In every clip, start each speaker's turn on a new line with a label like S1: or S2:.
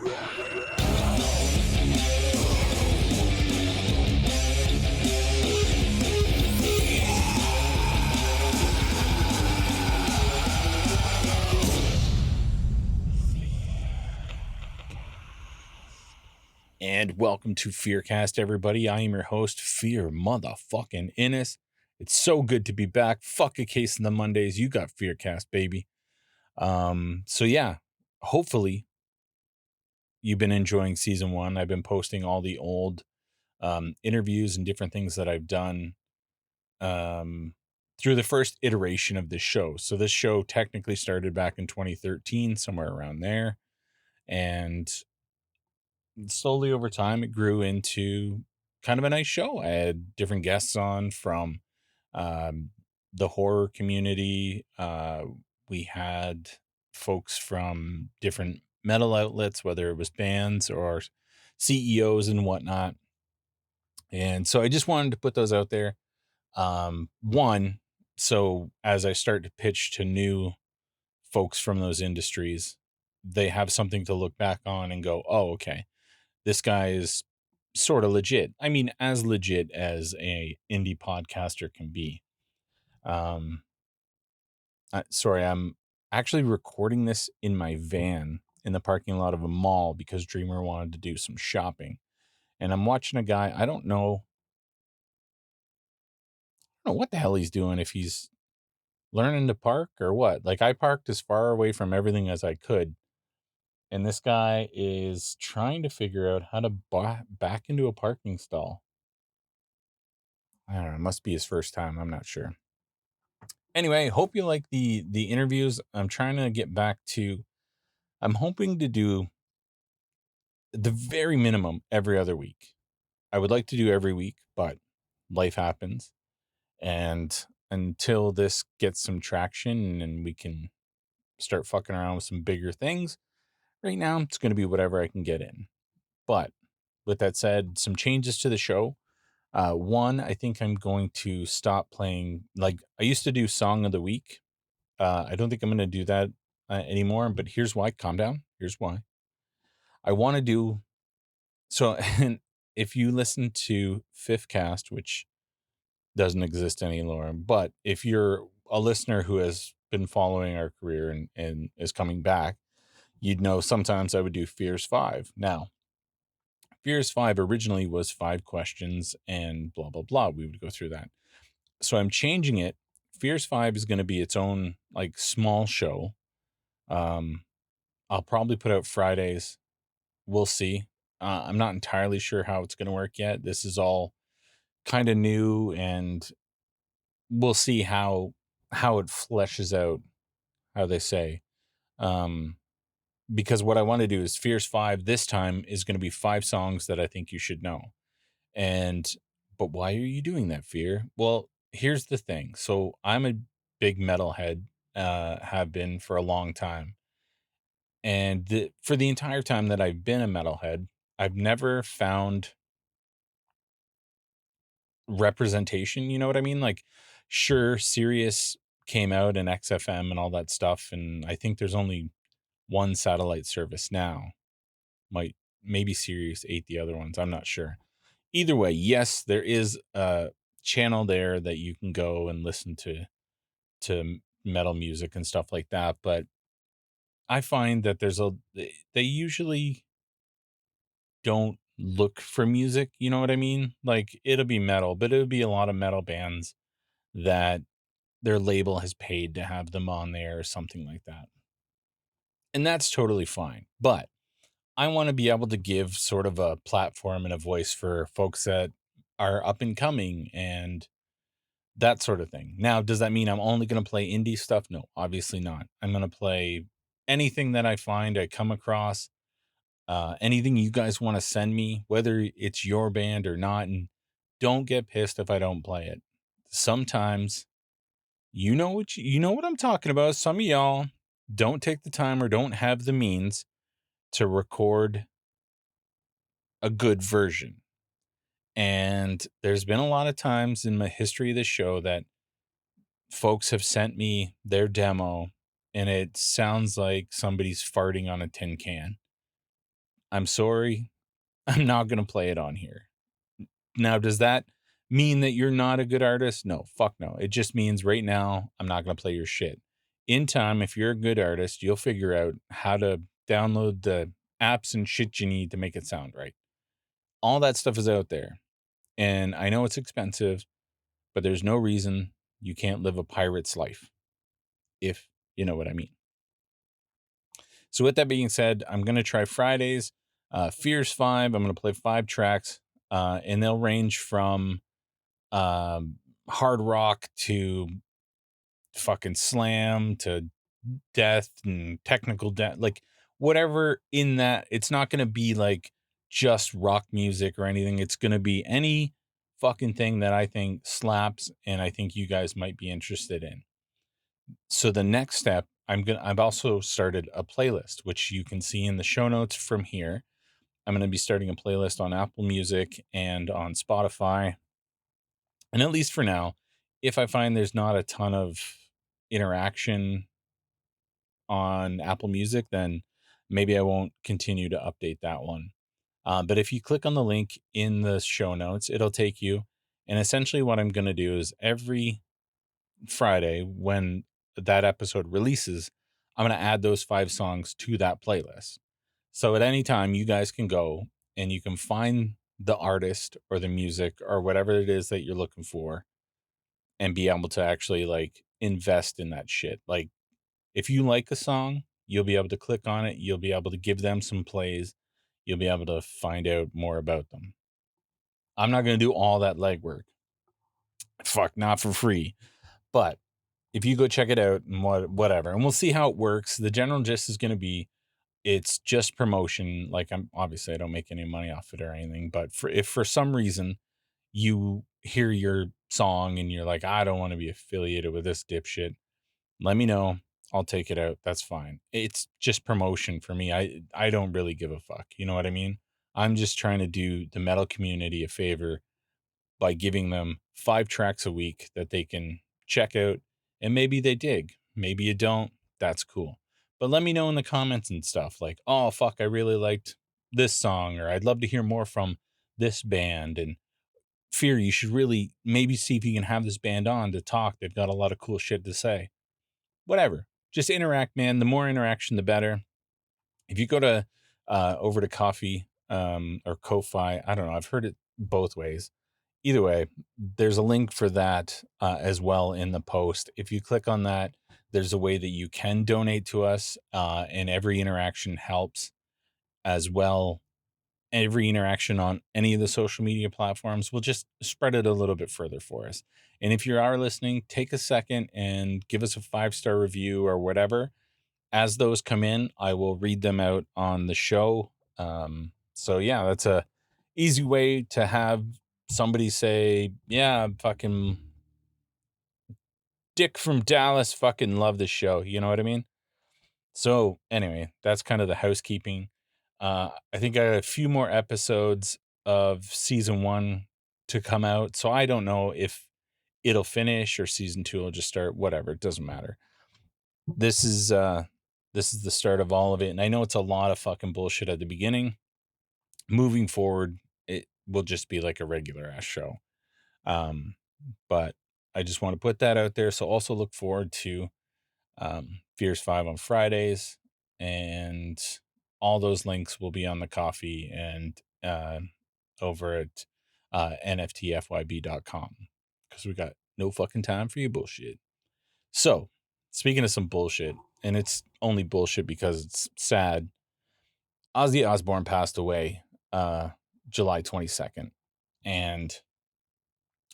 S1: And welcome to FEARCast, everybody. I am your host, Fear Motherfucking Innes. It's so good to be back. Fuck a case in the Mondays. You got FEARCast, baby. So yeah, hopefully you've been enjoying season 1. I've been posting all the old interviews and different things that I've done through the first iteration of this show. So this show technically started back in 2013, somewhere around there. And slowly over time, it grew into kind of a nice show. I had different guests on from um, the horror community. We had folks from different metal outlets, whether it was bands or CEOs and whatnot. And so I just wanted to put those out there. One, so as I start to pitch to new folks from those industries, they have something to look back on and go, oh, okay, this guy is sort of legit. I mean, as legit as a indie podcaster can be. Sorry, I'm actually recording this in my van in the parking lot of a mall because Dreamer wanted to do some shopping. And I'm watching a guy, I don't know what the hell he's doing, if he's learning to park or what. Like, I parked as far away from everything as I could. And this guy is trying to figure out how to back into a parking stall. I don't know. It must be his first time. I'm not sure. Anyway, hope you like the interviews. I'm trying to get back to, I'm hoping to do the very minimum every other week. I would like to do every week, but life happens. And until this gets some traction and we can start fucking around with some bigger things, right now it's going to be whatever I can get in. But with that said, some changes to the show. One, I think I'm going to stop playing, like I used to do Song of the Week. I don't think I'm going to do that anymore, but here's why. Calm down. Here's why. I want to do so. And if you listen to FIFCast, which doesn't exist anymore, but if you're a listener who has been following our career and is coming back, you'd know sometimes I would do Fears 5. Now, Fears 5 originally was 5 questions and blah, blah, blah. We would go through that. So I'm changing it. Fears 5 is going to be its own like small show. I'll probably put out Fridays. We'll see. I'm not entirely sure how it's going to work yet. This is all kind of new, and we'll see how it fleshes out, how they say. Because what I want to do is Fears 5 this time is going to be 5 songs that I think you should know. But why are you doing that, Fear? Well, here's the thing. So I'm a big metalhead, have been for a long time. And for the entire time that I've been a metalhead, I've never found representation. You know what I mean? Like, sure, Sirius came out and XFM and all that stuff. And I think there's only one satellite service now. Maybe Sirius ate the other ones. I'm not sure. Either way, yes, there is a channel there that you can go and listen to metal music and stuff like that. But I find that they usually don't look for music. You know what I mean? Like, it'll be metal, but it'll be a lot of metal bands that their label has paid to have them on there or something like that. And that's totally fine. But I want to be able to give sort of a platform and a voice for folks that are up and coming and that sort of thing. Now, does that mean I'm only going to play indie stuff? No, obviously not. I'm going to play anything that I find I come across, anything you guys want to send me, whether it's your band or not. And don't get pissed if I don't play it. Sometimes you know what I'm talking about. Some of y'all don't take the time or don't have the means to record a good version. And there's been a lot of times in my history of the show that folks have sent me their demo and it sounds like somebody's farting on a tin can. I'm sorry. I'm not going to play it on here. Now, does that mean that you're not a good artist? No, fuck no. It just means right now, I'm not going to play your shit. In time, if you're a good artist, you'll figure out how to download the apps and shit you need to make it sound right. All that stuff is out there. And I know it's expensive, but there's no reason you can't live a pirate's life, if you know what I mean. So, with that being said, I'm going to try Fridays. Fears 5, I'm going to play 5 tracks, and they'll range from um, hard rock to fucking slam to death and technical death, like whatever in that. It's not going to be like just rock music or anything. It's going to be any fucking thing that I think slaps and I think you guys might be interested in. So the next step, I've also started a playlist, which you can see in the show notes from here. I'm going to be starting a playlist on Apple Music and on Spotify. And at least for now, if I find there's not a ton of interaction on Apple Music, then maybe I won't continue to update that one. But if you click on the link in the show notes, it'll take you. And essentially, what I'm going to do is every Friday when that episode releases, I'm going to add those 5 songs to that playlist. So at any time, you guys can go and you can find the artist or the music or whatever it is that you're looking for and be able to actually like invest in that shit. Like if you like a song, you'll be able to click on it, you'll be able to give them some plays, you'll be able to find out more about them. I'm not going to do all that legwork. Fuck, not for free. But if you go check it out and whatever, and we'll see how it works. The general gist is going to be it's just promotion. Like I'm obviously I don't make any money off it or anything, but if for some reason you hear your song and you're like, I don't want to be affiliated with this dipshit, let me know. I'll take it out. That's fine. It's just promotion for me. I don't really give a fuck. You know what I mean? I'm just trying to do the metal community a favor by giving them 5 tracks a week that they can check out and maybe they dig. Maybe you don't. That's cool. But let me know in the comments and stuff like, "Oh fuck, I really liked this song," or "I'd love to hear more from this band." And Fear, you should really maybe see if you can have this band on to talk. They've got a lot of cool shit to say. Whatever. Just interact, man. The more interaction, the better. If you go to over to Coffee or Ko-Fi, I don't know. I've heard it both ways. Either way, there's a link for that as well in the post. If you click on that, there's a way that you can donate to us, and every interaction helps as well. Every interaction on any of the social media platforms will just spread it a little bit further for us. And if you are listening, take a second and give us a 5-star review or whatever. As those come in, I will read them out on the show. So yeah, that's a easy way to have somebody say, yeah, fucking Dick from Dallas fucking love this show. You know what I mean? So anyway, that's kind of the housekeeping. I think I got a few more episodes of season 1 to come out. So I don't know if it'll finish or season 2 will just start, whatever. It doesn't matter. This is the start of all of it. And I know it's a lot of fucking bullshit at the beginning. Moving forward, it will just be like a regular ass show. But I just want to put that out there. So also look forward to Fears 5 on Fridays, and all those links will be on the coffee and over at nftfyb.com because we got no fucking time for your bullshit. So, speaking of some bullshit, and it's only bullshit because it's sad, Ozzy Osbourne passed away July 22nd. And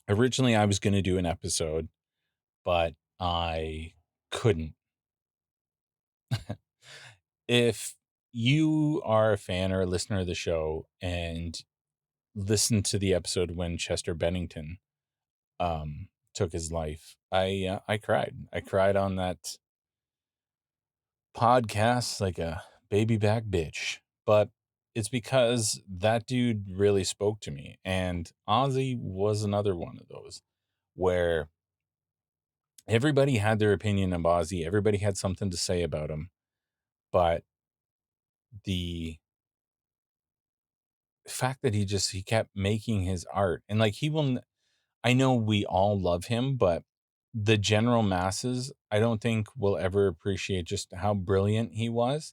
S1: originally I was going to do an episode, but I couldn't. If you are a fan or a listener of the show and listen to the episode when Chester Bennington took his life, I cried. I cried on that podcast like a baby back bitch. But it's because that dude really spoke to me. And Ozzy was another one of those where everybody had their opinion of Ozzy, everybody had something to say about him. But the fact that he kept making his art, and like I know we all love him, but the general masses, I don't think will ever appreciate just how brilliant he was.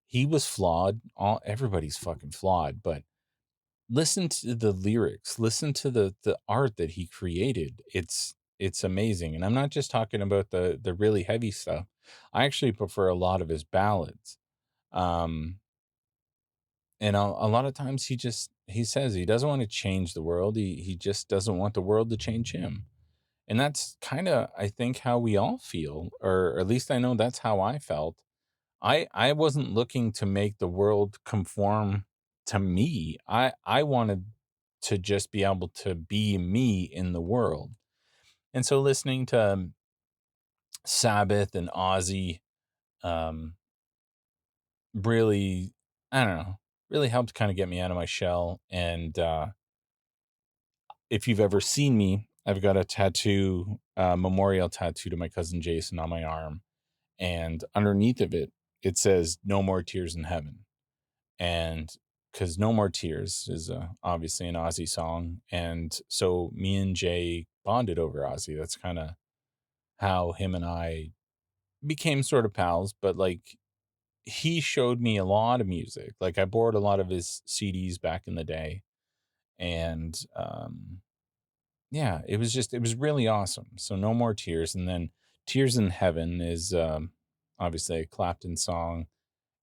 S1: He was flawed. Everybody's fucking flawed, but listen to the lyrics, listen to the art that he created. It's amazing. And I'm not just talking about the really heavy stuff. I actually prefer a lot of his ballads. Um and a lot of times he says he doesn't want to change the world. He just doesn't want the world to change him. And that's kind of, I think, how we all feel, or at least I know that's how I felt. I wasn't looking to make the world conform to me. I wanted to just be able to be me in the world. And so listening to Sabbath and Ozzy, um, really, I don't know, really helped kind of get me out of my shell. And if you've ever seen me, I've got a tattoo, memorial tattoo to my cousin Jason on my arm, and underneath of it, it says "No more tears in heaven." And because "No More Tears" is obviously an Ozzy song, and so me and Jay bonded over Ozzy. That's kind of how him and I became sort of pals. But like, he showed me a lot of music. Like, I borrowed a lot of his CDs back in the day, and yeah, it was really awesome. So "No More Tears," and then "Tears in Heaven" is obviously a Clapton song,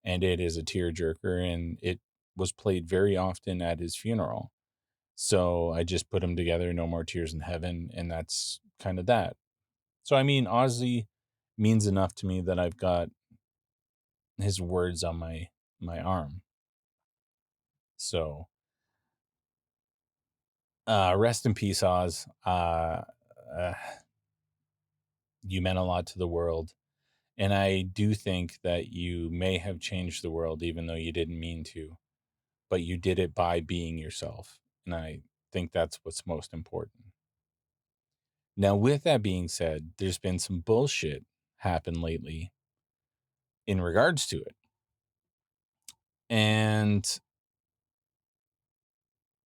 S1: and it is a tearjerker, and it was played very often at his funeral. So I just put them together, "No More Tears in Heaven," and that's kind of that. So I mean, Ozzy means enough to me that I've got his words on my arm. So rest in peace, Oz. Uh, you meant a lot to the world. And I do think that you may have changed the world even though you didn't mean to, but you did it by being yourself. And I think that's what's most important. Now, with that being said, there's been some bullshit happen lately in regards to it. And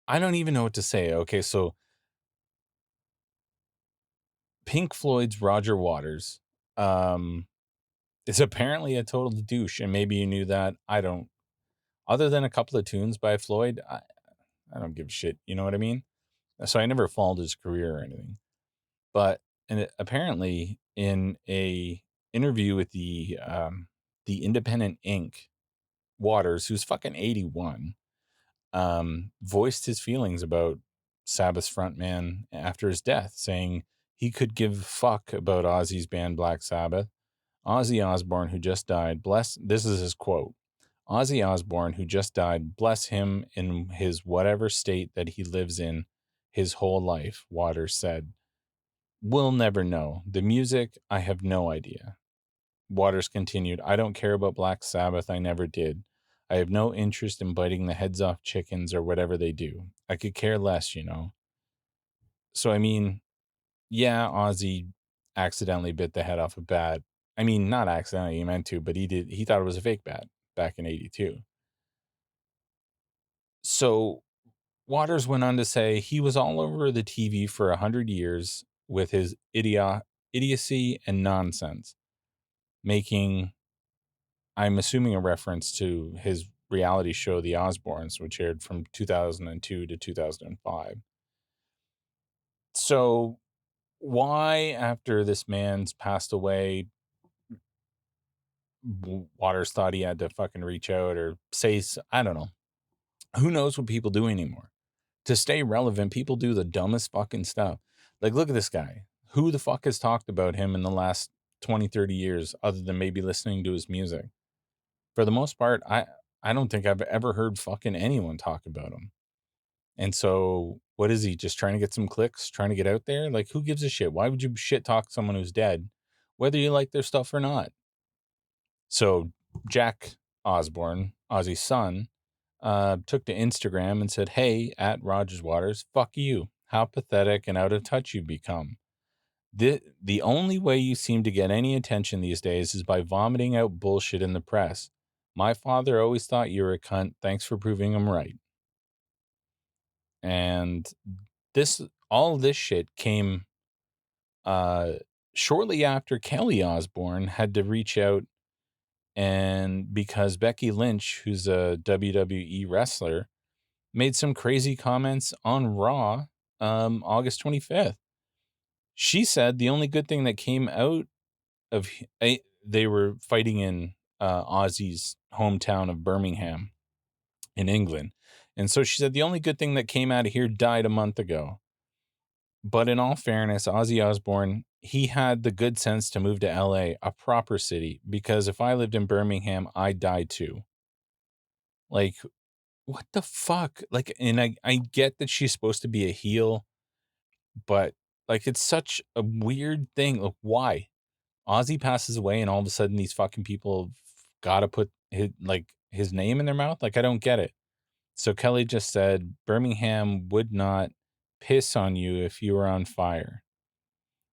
S1: I don't even know what to say. Okay, so Pink Floyd's Roger Waters um, is apparently a total douche. And maybe you knew that. I don't. Other than a couple of tunes by Floyd, I don't give a shit. You know what I mean? So I never followed his career or anything. But apparently, in a interview with the Independent Ink, Waters, who's fucking 81, voiced his feelings about Sabbath's frontman after his death, saying he could give a fuck about Ozzy's band Black Sabbath. Ozzy Osbourne, who just died, this is his quote. Ozzy Osbourne, who just died, bless him in his whatever state that he lives in his whole life, Waters said. We'll never know. The music, I have no idea. Waters continued, I don't care about Black Sabbath. I never did. I have no interest in biting the heads off chickens or whatever they do. I could care less, you know. So, I mean, yeah, Ozzy accidentally bit the head off a bat. I mean, not accidentally, he meant to, but he did. He thought it was a fake bat back in 82. So, Waters went on to say he was all over the TV for 100 years with his idiocy and nonsense, making, I'm assuming, a reference to his reality show, The Osbournes, which aired from 2002 to 2005. So, why, after this man's passed away, Waters thought he had to fucking reach out or say, I don't know. Who knows what people do anymore? To stay relevant, people do the dumbest fucking stuff. Like, look at this guy. Who the fuck has talked about him in the last 20, 30 years other than maybe listening to his music? For the most part, I don't think I've ever heard fucking anyone talk about him. And so, what is he, just trying to get some clicks, trying to get out there? Like, who gives a shit? Why would you shit talk someone who's dead, whether you like their stuff or not? So, Jack Osborne, Ozzy's son, took to Instagram and said, "Hey, at Rogers Waters, fuck you. How pathetic and out of touch you've become. The only way you seem to get any attention these days is by vomiting out bullshit in the press. My father always thought you were a cunt. Thanks for proving him right." And this all this shit came uh shortly after Kelly Osbourne had to reach out, and because Becky Lynch, who's a WWE wrestler, made some crazy comments on Raw August 25th. She said the only good thing that came out of they were fighting in Ozzy's hometown of Birmingham in England. And so she said the only good thing that came out of here died a month ago. But in all fairness, Ozzy Osbourne, he had the good sense to move to LA, a proper city, because if I lived in Birmingham, I'd die too. Like, what the fuck? Like, and I get that she's supposed to be a heel, but like, it's such a weird thing. Like, why? Ozzy passes away, and all of a sudden, these fucking people got to put his name in their mouth. Like, I don't get it. So Kelly just said Birmingham would not piss on you if you were on fire,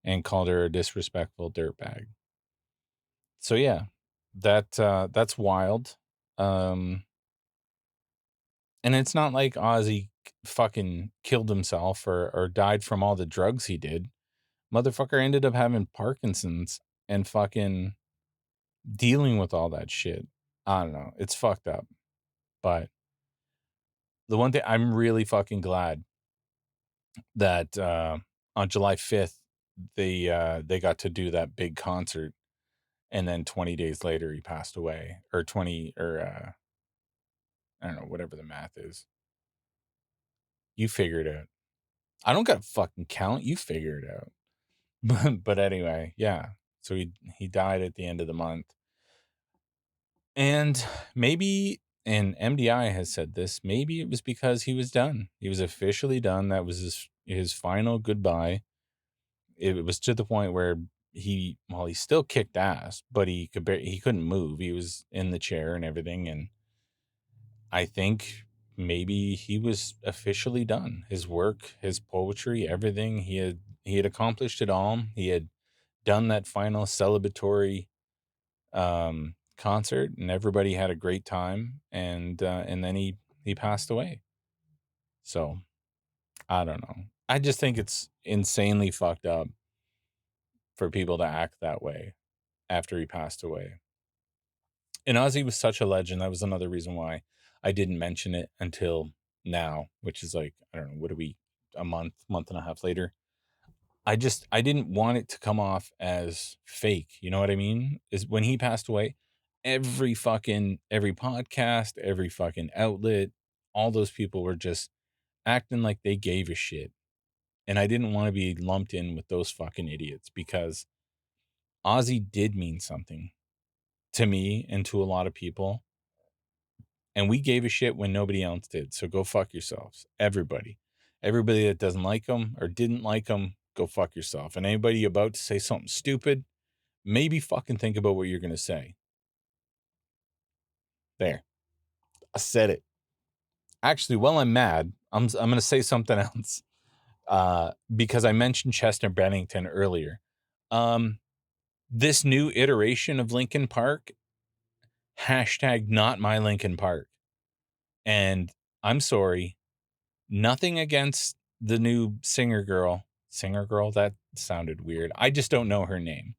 S1: and called her a disrespectful dirtbag. So yeah, that's wild. Um, and it's not like Ozzy fucking killed himself or died from all the drugs he did. Motherfucker ended up having Parkinson's and fucking dealing with all that shit. I don't know. It's fucked up. But the one thing I'm really fucking glad that on July 5th they got to do that big concert, and then 20 days later he passed away, or 20, or I don't know, whatever the math is. You figure it out. I don't got to fucking count. You figure it out. But anyway, yeah. So he died at the end of the month. And maybe, and MDI has said this, maybe it was because he was done. He was officially done. That was his final goodbye. It was to the point where he still kicked ass, but he couldn't move. He was in the chair and everything. And I think maybe he was officially done. His work, his poetry, everything, he had accomplished it all. He had done that final celebratory concert, and everybody had a great time, and then he passed away. So I don't know. I just think it's insanely fucked up for people to act that way after he passed away. And Ozzy was such a legend. That was another reason why I didn't mention it until now, which is like, I don't know, what are we, a month and a half later? I didn't want it to come off as fake. You know what I mean? Is when he passed away, every podcast, every fucking outlet, all those people were just acting like they gave a shit. And I didn't want to be lumped in with those fucking idiots, because Ozzy did mean something to me and to a lot of people. And we gave a shit when nobody else did. So go fuck yourselves. Everybody. Everybody that doesn't like them or didn't like them, go fuck yourself. And anybody about to say something stupid, maybe fucking think about what you're going to say. There. I said it. Actually, while I'm mad, I'm going to say something else. Because I mentioned Chester Bennington earlier. This new iteration of Linkin Park, hashtag not my Linkin Park. And I'm sorry, nothing against the new singer girl. Singer girl? That sounded weird. I just don't know her name.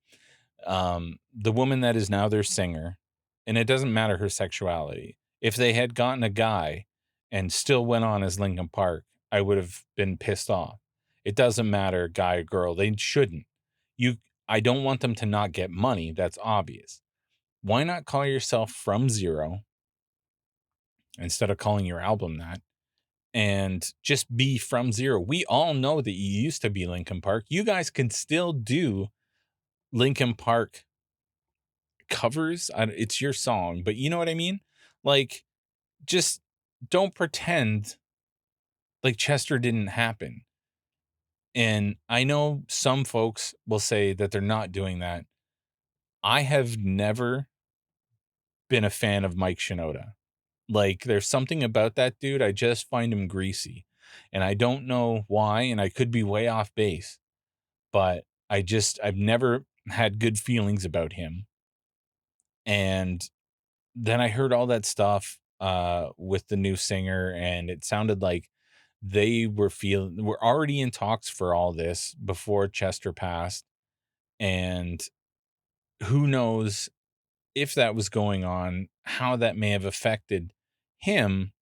S1: The woman that is now their singer, and it doesn't matter her sexuality. If they had gotten a guy and still went on as Linkin Park, I would have been pissed off. It doesn't matter, guy or girl. They shouldn't. I don't want them to not get money. That's obvious. Why not call yourself From Zero instead of calling your album that? And just be From Zero. We all know that you used to be Linkin Park. You guys can still do Linkin Park covers. It's your song, but you know what I mean? Like, just don't pretend like Chester didn't happen. And I know some folks will say that they're not doing that. I have never been a fan of Mike Shinoda. Like, there's something about that dude. I just find him greasy. And I don't know why, and I could be way off base, but I've never had good feelings about him. And then I heard all that stuff with the new singer, and it sounded like They were already in talks for all this before Chester passed, and who knows if that was going on, how that may have affected him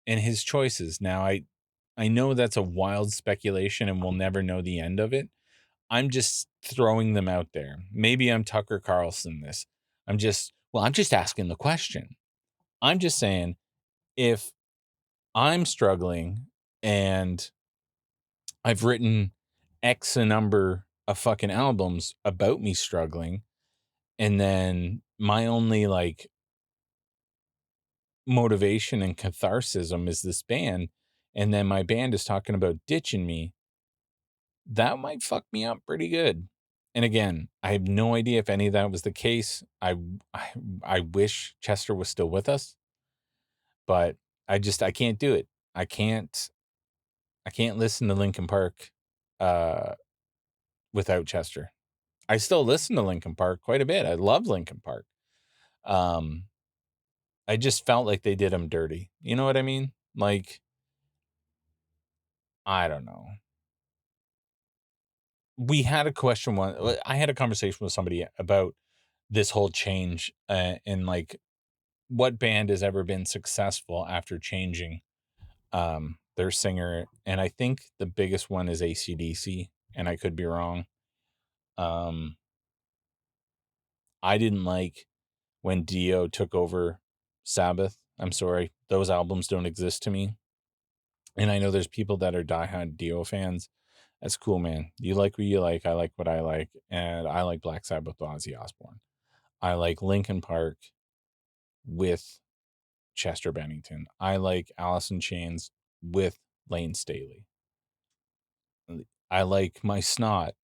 S1: and his choices. Now, I know that's a wild speculation and we'll never know the end of it. I'm just throwing them out there. Maybe I'm Tucker Carlson this. I'm just asking the question. I'm just saying, if I'm struggling and I've written X a number of fucking albums about me struggling, and then my only like motivation and catharsism is this band, and then my band is talking about ditching me, that might fuck me up pretty good. And again, I have no idea if any of that was the case. I, I wish Chester was still with us, but I can't do it. I can't I can't listen to Linkin Park uh without Chester. I still listen to Linkin Park quite a bit. I love Linkin Park. Um I just felt like they did him dirty. You know what I mean? Like, I don't know. We had a question one. I had a conversation with somebody about this whole change, and like what band has ever been successful after changing their singer. And I think the biggest one is AC/DC, and I could be wrong. Um, I didn't like when Dio took over Sabbath. I'm sorry, those albums don't exist to me. And I know there's people that are diehard Dio fans. That's cool, man. You like what you like. I like what I like. And I like Black Sabbath with Ozzy Osbourne. I like Linkin Park with Chester Bennington. I like Alice in Chains with Lane Staley. I like My Snot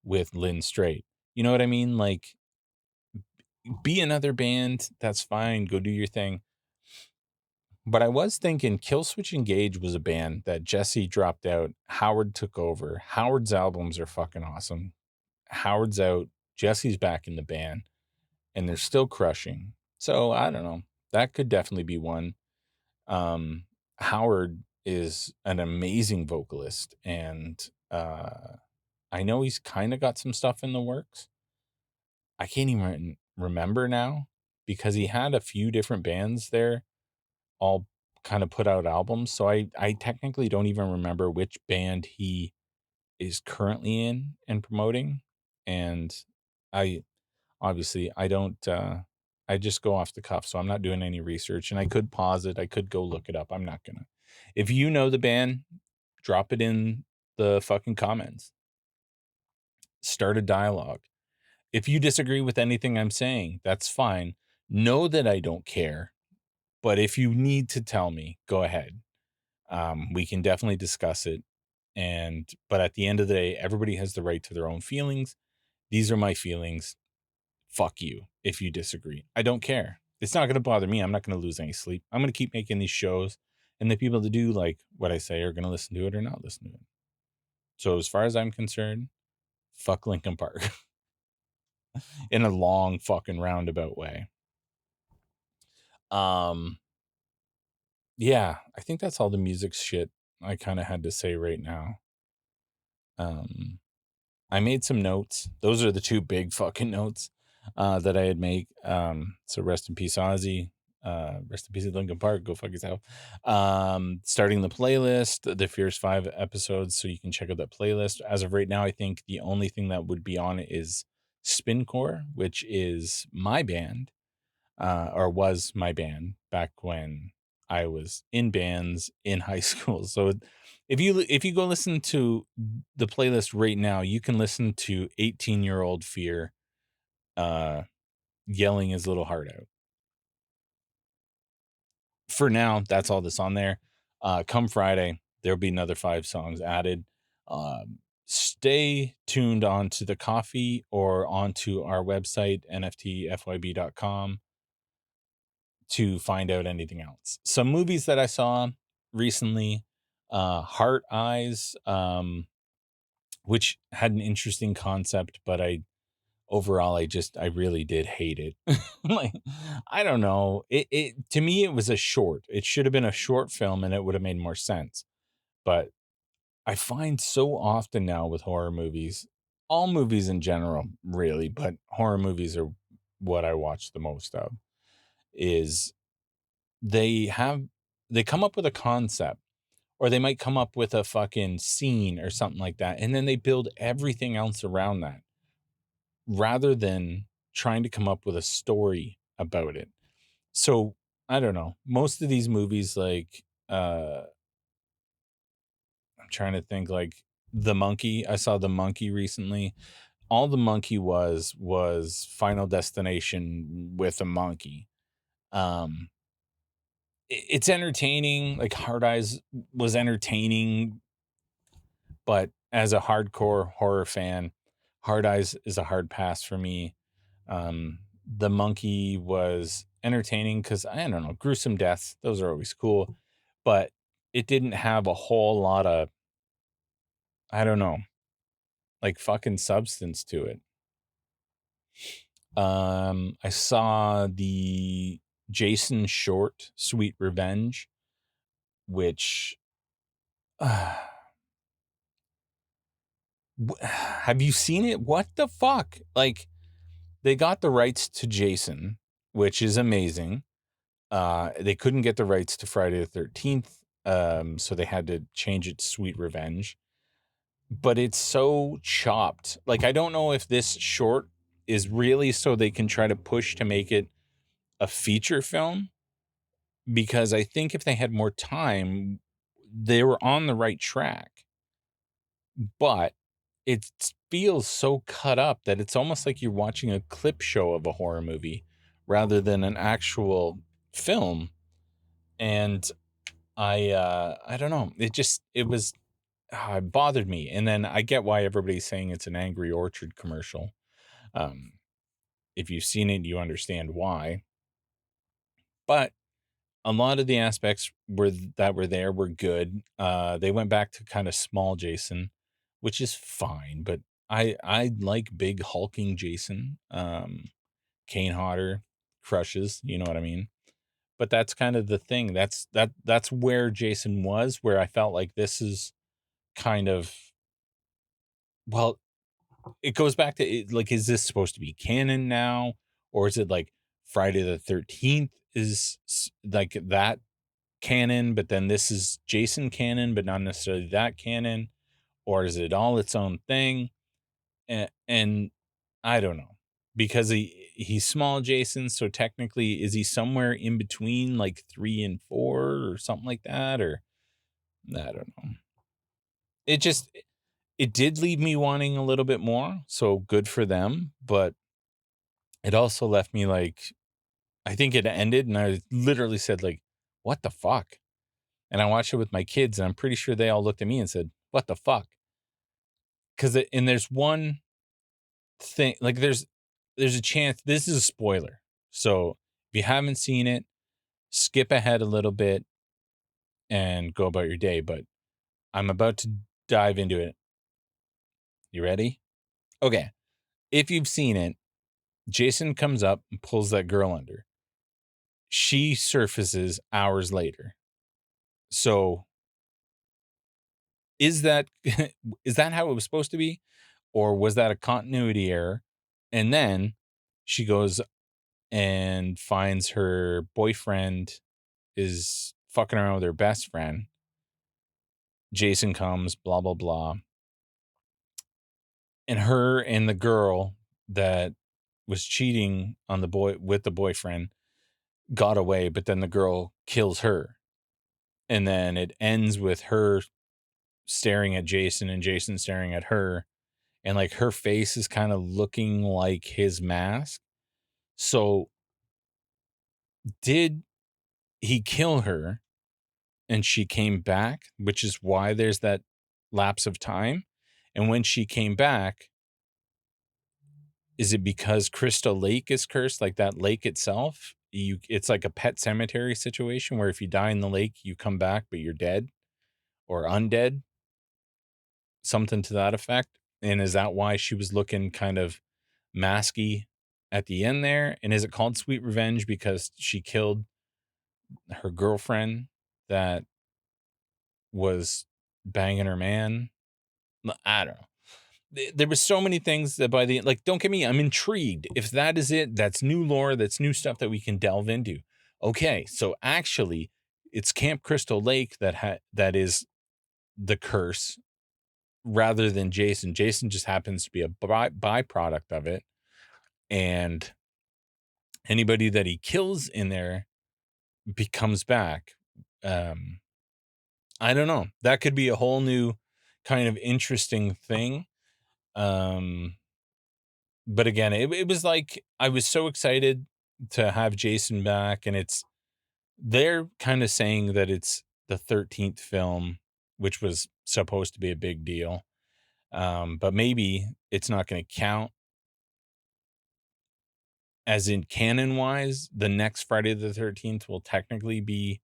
S1: with Lynn Straight. You know what I mean? Like, be another band. That's fine. Go do your thing. But I was thinking Killswitch Engage was a band that Jesse dropped out. Howard took over. Howard's albums are fucking awesome. Howard's out. Jesse's back in the band, and they're still crushing. So I don't know. That could definitely be one. Um, Howard is an amazing vocalist, and I know he's kind of got some stuff in the works. I can't even remember now because he had a few different bands there all kind of put out albums. So I technically don't even remember which band he is currently in and promoting. And I obviously I don't I just go off the cuff, so I'm not doing any research, and I could pause it. I could go look it up. I'm not gonna. If you know the band, drop it in the fucking comments. Start a dialogue. If you disagree with anything I'm saying, that's fine. Know that I don't care. But if you need to tell me, go ahead. We can definitely discuss it. But at the end of the day, everybody has the right to their own feelings. These are my feelings. Fuck you if you disagree. I don't care. It's not going to bother me. I'm not going to lose any sleep. I'm going to keep making these shows. And the people that do like what I say are going to listen to it or not listen to it. So as far as I'm concerned, fuck Linkin Park in a long fucking roundabout way. Um, yeah, I think that's all the music shit I kind of had to say right now. Um, I made some notes. Those are the two big fucking notes that I had made. So rest in peace, Ozzy. Rest in peace, Linkin Park. Go fuck yourself. Starting the playlist, the Fierce 5 episodes, so you can check out that playlist. As of right now, I think the only thing that would be on it is Spincore, which is my band, or was my band back when I was in bands in high school. So if you go listen to the playlist right now, you can listen to 18-year-old Fear yelling his little heart out. For now, that's all that's on there. Come Friday, there'll be another 5 songs added. Stay tuned onto the coffee or onto our website, nftfyb.com, to find out anything else. Some movies that I saw recently, Heart Eyes, which had an interesting concept, but overall I really did hate it. Like, I don't know. It to me it was a short. It should have been a short film and it would have made more sense. But I find so often now with horror movies, all movies in general, really, but horror movies are what I watch the most of, is they have they come up with a concept, or they might come up with a fucking scene or something like that, and then they build everything else around that rather than trying to come up with a story about it. So, I don't know. Most of these movies, like, I'm trying to think, like, The Monkey. I saw The Monkey recently. All The Monkey was Final Destination with a monkey. Um, it's entertaining. Like, Hard Eyes was entertaining, but as a hardcore horror fan, Hard Eyes is a hard pass for me. The Monkey was entertaining because I don't know, gruesome deaths, those are always cool, but it didn't have a whole lot of, I don't know, like fucking substance to it. I saw the Jason Short Sweet Revenge, which have you seen it? What the fuck? Like, they got the rights to Jason, which is amazing. They couldn't get the rights to Friday the 13th, so they had to change it to Sweet Revenge. But it's so chopped. Like, I don't know if this short is really so they can try to push to make it a feature film, because I think if they had more time, they were on the right track. But it feels so cut up that it's almost like you're watching a clip show of a horror movie rather than an actual film. And I don't know. It bothered me. And then I get why everybody's saying it's an Angry Orchard commercial. Um, if you've seen it, you understand why. But a lot of the aspects that were there were good. They went back to kind of small Jason, which is fine, but I like big hulking Jason. Kane Hodder crushes, you know what I mean? But that's kind of the thing. That's where Jason was, where I felt like this is kind of, well, it goes back to like, is this supposed to be canon now, or is it like Friday the 13th is like that canon, but then this is Jason canon, but not necessarily that canon, or is it all its own thing? And I don't know, because he's small Jason, so technically is he somewhere in between like 3 and 4 or something like that, or I don't know. It just it did leave me wanting a little bit more, so good for them, but it also left me like, I think it ended and I literally said like, what the fuck? And I watched it with my kids and I'm pretty sure they all looked at me and said, what the fuck? Cuz and there's one thing, like there's a chance this is a spoiler. So if you haven't seen it, skip ahead a little bit and go about your day, but I'm about to dive into it. You ready? Okay. If you've seen it, Jason comes up and pulls that girl under. She surfaces hours later. So is that is that how it was supposed to be? Or was that a continuity error? And then she goes and finds her boyfriend is fucking around with her best friend. Jason comes, blah, blah, blah. And her and the girl that was cheating on the boy with the boyfriend got away, but then the girl kills her. And then it ends with her staring at Jason and Jason staring at her. And like her face is kind of looking like his mask. So did he kill her and she came back, which is why there's that lapse of time? And when she came back, is it because Crystal Lake is cursed, like that lake itself? It's like a pet cemetery situation where if you die in the lake, you come back, but you're dead or undead, something to that effect. And is that why she was looking kind of masky at the end there? And is it called Sweet Revenge because she killed her girlfriend that was banging her man. I don't know. There was so many things that by the like, don't get me, I'm intrigued. If that is it, that's new lore, that's new stuff that we can delve into. Okay, so actually, it's Camp Crystal Lake that is the curse rather than Jason. Jason just happens to be a byproduct of it, and anybody that he kills in there becomes back. Um, I don't know. That could be a whole new kind of interesting thing. Um, but again, it was like I was so excited to have Jason back, and they're kind of saying that it's the 13th film, which was supposed to be a big deal. But maybe it's not going to count as in canon wise. The next Friday the 13th will technically be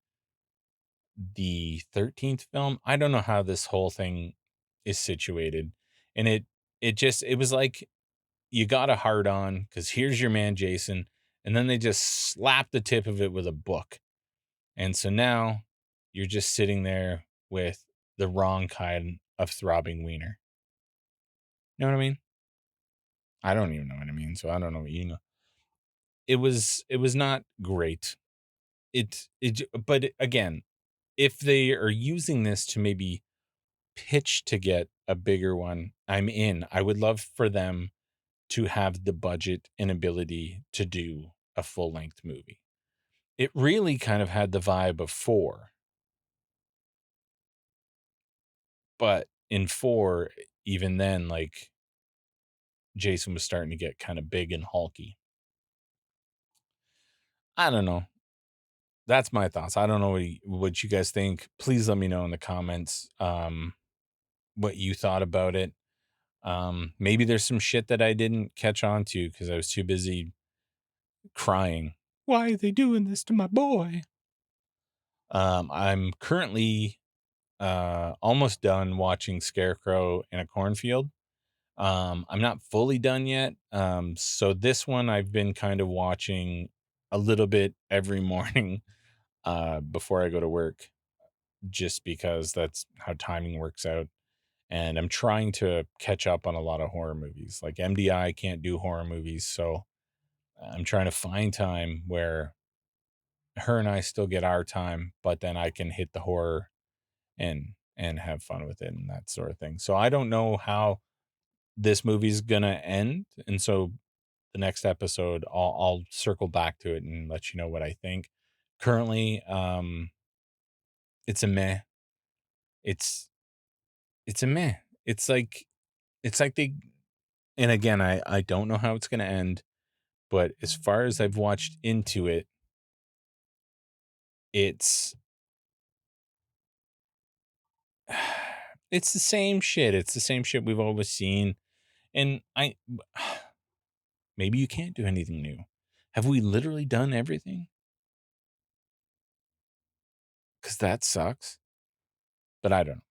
S1: the 13th film. I don't know how this whole thing is situated. And it was like you got a hard on because here's your man Jason, and then they just slap the tip of it with a book. And so now you're just sitting there with the wrong kind of throbbing wiener. You know what I mean? I don't even know what I mean, so I don't know what you know. It was not great. But again, if they are using this to maybe pitch to get a bigger one, I'm in. I would love for them to have the budget and ability to do a full length movie. It really kind of had the vibe of 4, but in 4, even then, like Jason was starting to get kind of big and hulky. I don't know. That's my thoughts. I don't know what you guys think. Please let me know in the comments what you thought about it. Maybe there's some shit that I didn't catch on to because I was too busy crying. Why are they doing this to my boy? I'm currently almost done watching Scarecrow in a Cornfield. I'm not fully done yet. So this one I've been kind of watching a little bit every morning before I go to work, just because that's how timing works out. And I'm trying to catch up on a lot of horror movies. Like MDI can't do horror movies, so I'm trying to find time where her and I still get our time, but then I can hit the horror and have fun with it and that sort of thing. So I don't know how this movie's gonna end, and so the next episode I'll circle back to it and let you know what I think. Currently, it's a meh. It's it's a meh. It's like they, and again, I don't know how it's gonna end, but as far as I've watched into it, it's it's the same shit. It's the same shit we've always seen. And maybe you can't do anything new. Have we literally done everything? Because that sucks. But I don't know.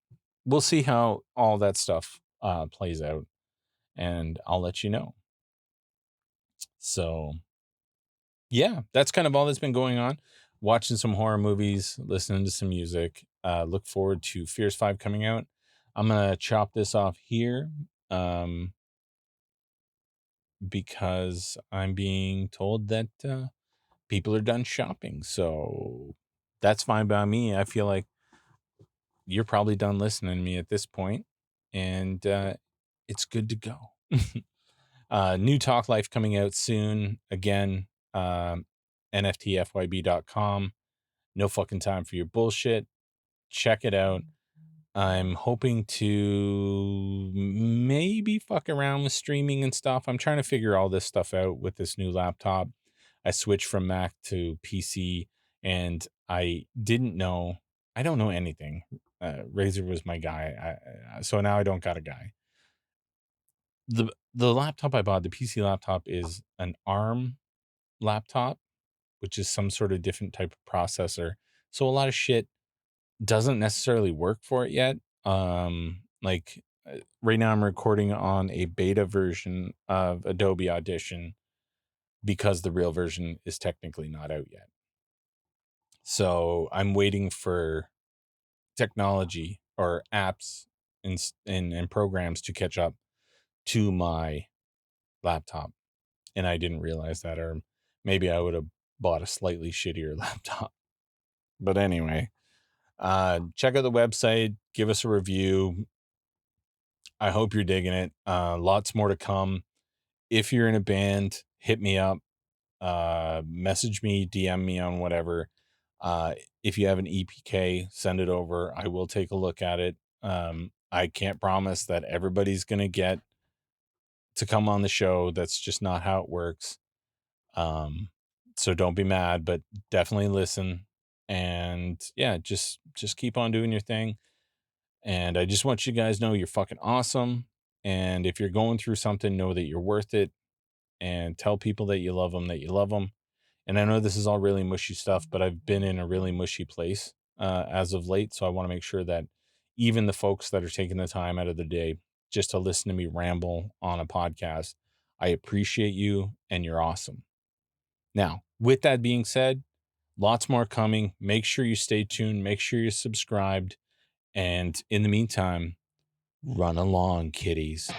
S1: We'll see how all that stuff plays out, and I'll let you know. So, yeah, that's kind of all that's been going on. Watching some horror movies, listening to some music. Look forward to Fierce 5 coming out. I'm going to chop this off here because I'm being told that people are done shopping. So, that's fine by me. I feel like you're probably done listening to me at this point, and it's good to go. New Talk Life coming out soon. Again, nftfyb.com. No fucking time for your bullshit. Check it out. I'm hoping to maybe fuck around with streaming and stuff. I'm trying to figure all this stuff out with this new laptop. I switched from Mac to PC, and I didn't know. I don't know anything. Razer was my guy. So now I don't got a guy. The laptop I bought, the PC laptop, is an ARM laptop, which is some sort of different type of processor. So a lot of shit doesn't necessarily work for it yet. Right now I'm recording on a beta version of Adobe Audition because the real version is technically not out yet. So I'm waiting for technology or apps and programs to catch up to my laptop. And I didn't realize that, or maybe I would have bought a slightly shittier laptop. But anyway, check out the website, give us a review. I hope you're digging it. Lots more to come. If you're in a band, hit me up, message me, DM me on whatever. If you have an EPK, send it over. I will take a look at it. I can't promise that everybody's going to get to come on the show. That's just not how it works. So don't be mad, but definitely listen. And yeah, just keep on doing your thing. And I just want you guys to know you're fucking awesome. And if you're going through something, know that you're worth it, and tell people that you love them, that you love them. And I know this is all really mushy stuff, but I've been in a really mushy place as of late. So I want to make sure that even the folks that are taking the time out of the day just to listen to me ramble on a podcast, I appreciate you and you're awesome. Now, with that being said, lots more coming. Make sure you stay tuned. Make sure you're subscribed. And in the meantime, run along, kiddies.